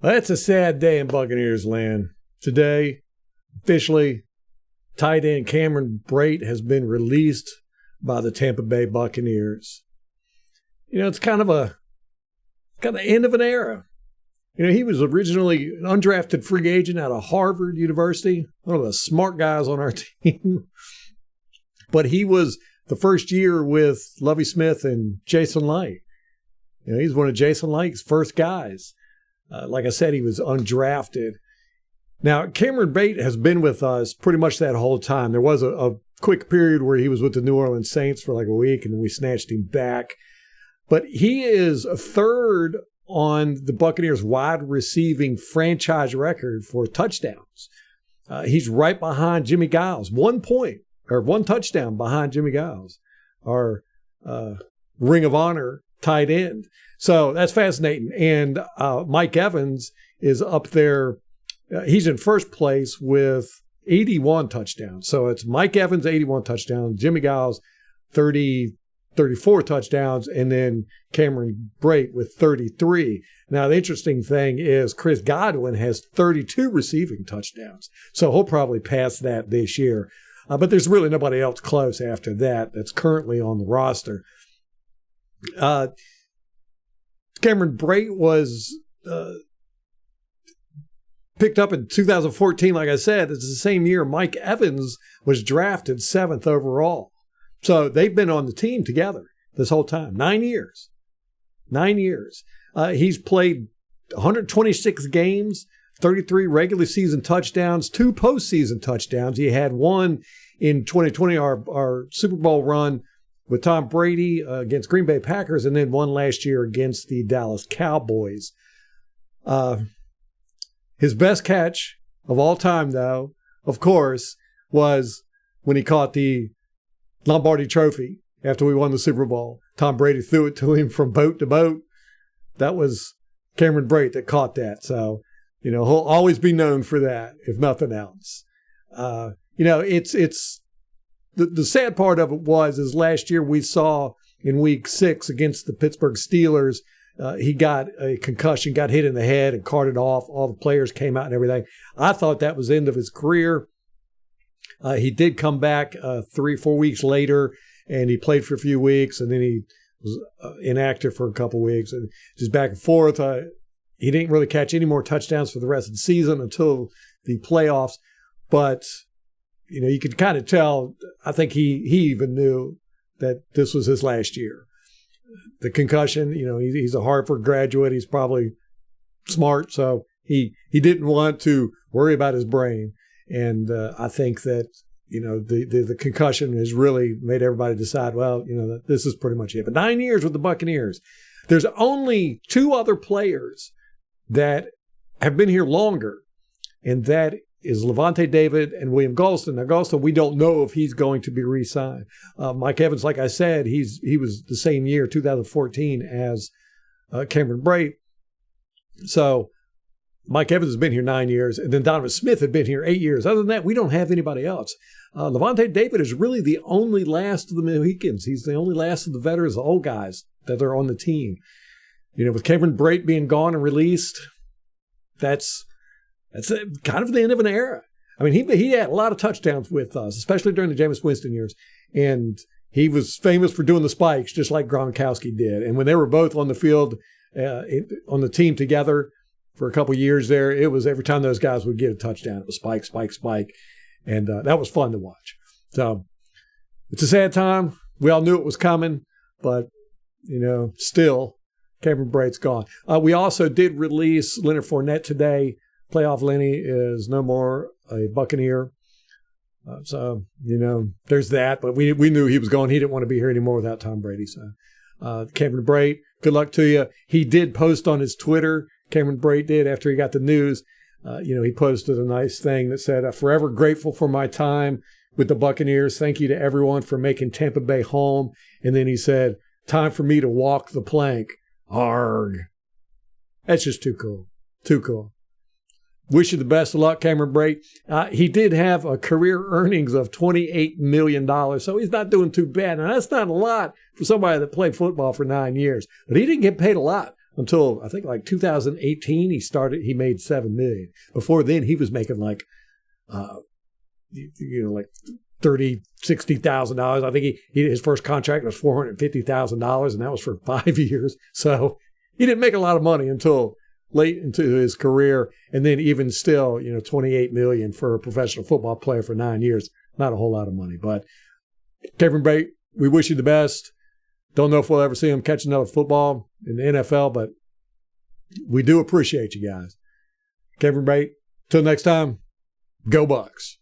Well, it's a sad day in Buccaneers land. Today, officially, tight end Cameron Brate has been released by the Tampa Bay Buccaneers. You know, it's kind of the end of an era. You know, he was originally an undrafted free agent out of Harvard University, one of the smart guys on our team. But he was the first year with Lovie Smith and Jason Licht. You know, he's one of Jason Licht's first guys. Like I said, he was undrafted. Now, Cameron Brate has been with us pretty much that whole time. There was a quick period where he was with the New Orleans Saints for like a week, and we snatched him back. But he is a third on the Buccaneers' wide receiving franchise record for touchdowns. He's right behind Jimmy Giles, 1 touchdown behind Jimmy Giles, our Ring of Honor tight end. So that's fascinating. And Mike Evans is up there. He's in first place with 81 touchdowns. So it's Mike Evans, 81 touchdowns, Jimmy Giles, 34 touchdowns, and then Cameron Brate with 33. Now, the interesting thing is Chris Godwin has 32 receiving touchdowns. So he'll probably pass that this year. But there's really nobody else close after that that's currently on the roster. Cameron Brate was picked up in 2014. Like I said, it's the same year Mike Evans was drafted 7th overall. So they've been on the team together this whole time. 9 years. 9 years. He's played 126 games, 33 regular season touchdowns, 2 postseason touchdowns. He had one in 2020, our Super Bowl run with Tom Brady against Green Bay Packers, and then one last year against the Dallas Cowboys. His best catch of all time, though, of course, was when he caught the Lombardi Trophy after we won the Super Bowl. Tom Brady threw it to him from boat to boat. That was Cameron Brate that caught that. So, you know, he'll always be known for that, if nothing else. You know, it's the sad part of it is last year we saw in week 6 against the Pittsburgh Steelers, he got a concussion, got hit in the head and carted off. All the players came out and everything. I thought that was the end of his career. He did come back 3-4 weeks later, and he played for a few weeks, and then he was inactive for a couple weeks, and just back and forth. He didn't really catch any more touchdowns for the rest of the season until the playoffs. But, you know, you could kind of tell, I think he even knew that this was his last year. The concussion, you know, he's a Harvard graduate. He's probably smart, so he didn't want to worry about his brain. And I think that, you know, the concussion has really made everybody decide, well, you know, this is pretty much it. But 9 years with the Buccaneers. There's only 2 other players that have been here longer, and that is Levante David and William Galston. Now, Galston, we don't know if he's going to be re-signed. Mike Evans, like I said, he was the same year, 2014, as Cameron Brate. So Mike Evans has been here 9 years, and then Donovan Smith had been here 8 years. Other than that, we don't have anybody else. Levante David is really the only last of the Mohicans. He's the only last of the veterans, the old guys that are on the team. You know, with Cameron Brate being gone and released, that's kind of the end of an era. I mean, he had a lot of touchdowns with us, especially during the Jameis Winston years. And he was famous for doing the spikes, just like Gronkowski did. And when they were both on the field, on the team together for a couple years there, it was every time those guys would get a touchdown, it was spike, spike, spike. And that was fun to watch. So it's a sad time. We all knew it was coming, but, you know, still, Cameron Brate's gone. We also did release Leonard Fournette today. Playoff Lenny is no more a Buccaneer. So, you know, there's that. But we knew he was gone. He didn't want to be here anymore without Tom Brady. So, Cameron Brate, good luck to you. He did post on his Twitter, Cameron Brate did, after he got the news. You know, he posted a nice thing that said, forever grateful for my time with the Buccaneers. Thank you to everyone for making Tampa Bay home. And then he said, time for me to walk the plank. Arg. That's just too cool. Too cool. Wish you the best of luck, Cameron Brate. He did have a career earnings of $28 million, so he's not doing too bad. Now, that's not a lot for somebody that played football for 9 years, but he didn't get paid a lot until I think like 2018. He made $7 million. Before then, he was making like, like $60,000. I think his first contract was $450,000, and that was for 5 years. So he didn't make a lot of money until late into his career, and then even still, $28 million for a professional football player for 9 years. Not a whole lot of money, but Kevin Brate, we wish you the best. Don't know if we'll ever see him catch another football in the NFL, but we do appreciate you guys. Kevin Brate, till next time, go Bucks.